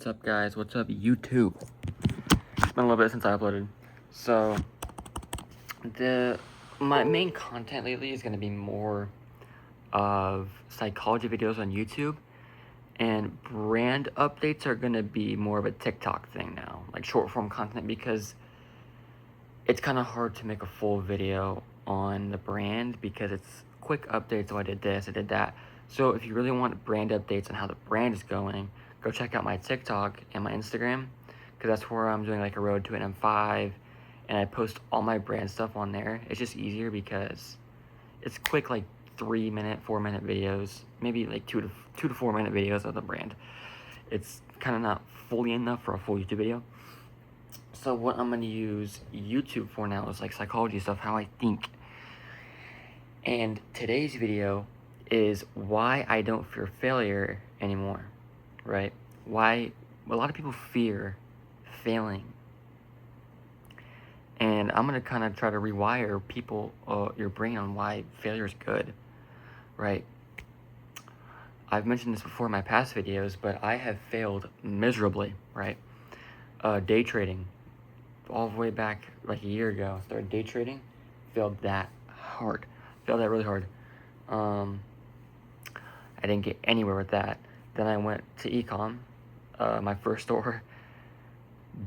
What's up, guys? What's up, YouTube? It's been a little bit since I uploaded. So, my main content lately is going to be more of psychology videos on YouTube, and brand updates are going to be more of a TikTok thing now, like short form content, because it's kind of hard to make a full video on the brand because it's quick updates. Oh, I did this, I did that. So if you really want brand updates on how the brand is going, go check out my TikTok and my Instagram, because that's where I'm doing like a road to an M5, and I post all my brand stuff on there. It's just easier because it's quick, like 3-minute, 4-minute videos, maybe like 2 to 4 minute videos of the brand. It's kind of not fully enough for a full YouTube video. So what I'm going to use YouTube for now is like psychology stuff, how I think. And today's video is why I don't fear failure anymore, right? Why a lot of people fear failing. And I'm going to kind of try to rewire your brain on why failure is good, right? I've mentioned this before in my past videos, but I have failed miserably, right? Day trading, all the way back like a year ago, I started day trading, failed that really hard. I didn't get anywhere with that. Then I went to ecom, my first store,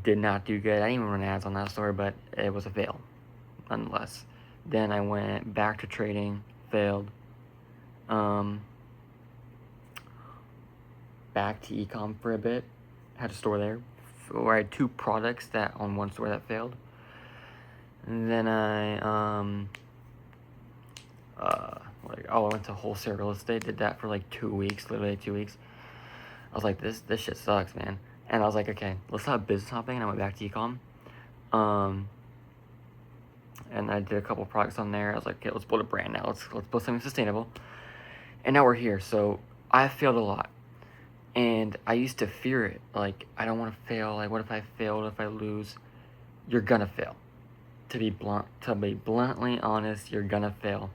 did not do good. I didn't even run ads on that store, but it was a fail, nonetheless. Then I went back to trading, failed. Back to ecom for a bit, had a store there, where I had 2 products that on one store that failed. And then I went to wholesale real estate, did that for like 2 weeks, literally 2 weeks. I was like, this shit sucks, man. And I was like, okay, let's start business hopping, and I went back to ecom. And I did a couple products on there. I was like, okay, let's build a brand now. Let's build something sustainable. And now we're here. So I failed a lot. And I used to fear it. Like, I don't want to fail. Like, what if I fail? What if I lose? You're gonna fail. To be bluntly honest, you're gonna fail.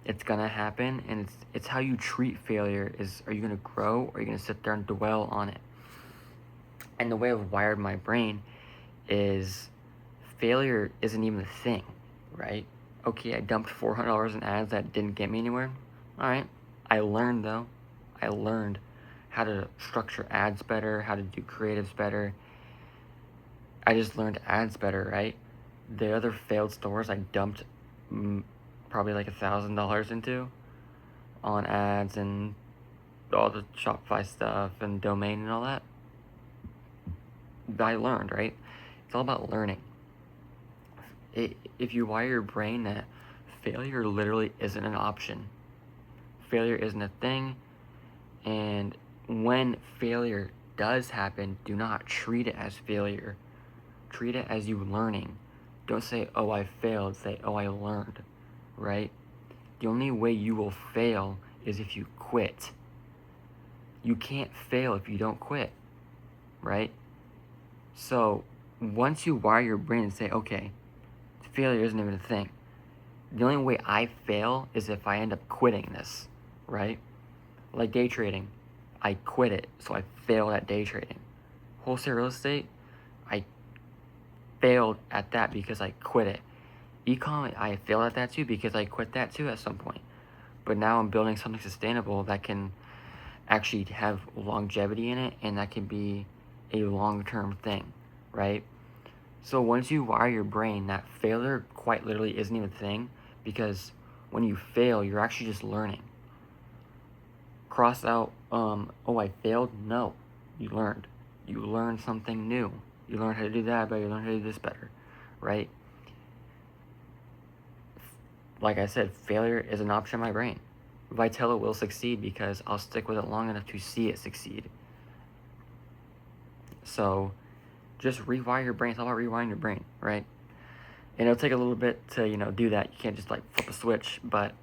It's gonna happen, and it's how you treat failure. Are you gonna grow, or are you gonna sit there and dwell on it? And the way I've wired my brain is failure isn't even a thing, right? Okay, I dumped $400 in ads that didn't get me anywhere. All right, I learned though. I learned how to structure ads better, how to do creatives better. I just learned ads better, right? The other failed stores I dumped probably like $1,000 into on ads and all the Shopify stuff and domain and all that. I learned, right? It's all about learning. If you wire your brain that failure literally isn't an option, failure isn't a thing, and when failure does happen, do not treat it as failure. Treat it as you learning. Don't say, oh, I failed. Say, oh, I learned, right? The only way you will fail is if you quit. You can't fail if you don't quit, right? So once you wire your brain and say, okay, failure isn't even a thing. The only way I fail is if I end up quitting this, right? Like day trading, I quit it, so I failed at day trading. Wholesale real estate, I failed at that because I quit it. Ecom, I failed at that too because I quit that too at some point. But now I'm building something sustainable that can actually have longevity in it, and that can be a long-term thing, right? So once you wire your brain that failure quite literally isn't even a thing, because when you fail, you're actually just learning. Cross out, oh, I failed. No, you learned. You learned something new. You learned how to do that better. You learned how to do this better, right? Like I said, failure is an option in my brain. Vitella will succeed because I'll stick with it long enough to see it succeed. So just rewire your brain. It's all about rewiring your brain, right? And it'll take a little bit to, do that. You can't just like flip a switch, but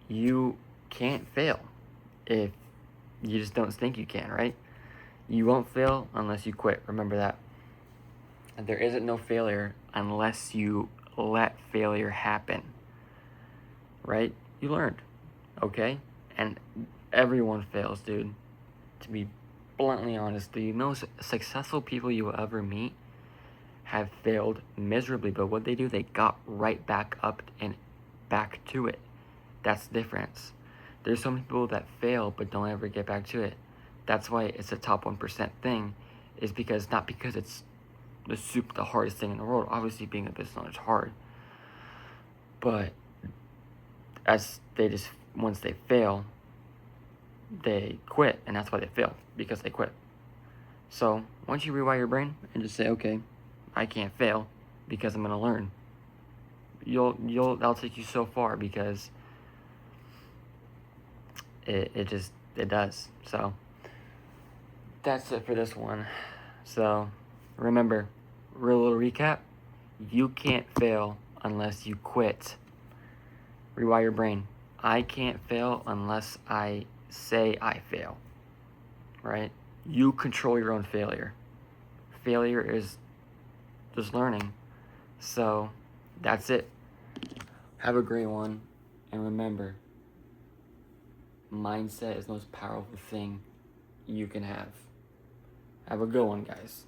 you can't fail if you just don't think you can, right? You won't fail unless you quit. Remember that. And there isn't no failure unless you let failure happen, right? You learned, okay? And everyone fails, dude. To be bluntly honest, the most successful people you will ever meet have failed miserably, but what they do, they got right back up and back to it. That's the difference. There's so many people that fail but don't ever get back to it. That's why it's a top 1% thing, is because not because it's the hardest thing in the world. Obviously, being a business owner is hard, but as they just, once they fail, they quit, and that's why they fail, because they quit. So once you rewire your brain and just say, okay, I can't fail because I'm gonna learn, that'll take you so far, because it does. So that's it for this one. So remember, real little recap: you can't fail unless you quit. Rewire your brain. I can't fail unless I say I fail. Right? You control your own failure. Failure is just learning. So that's it. Have a great one. And remember, mindset is the most powerful thing you can have. Have a good one, guys.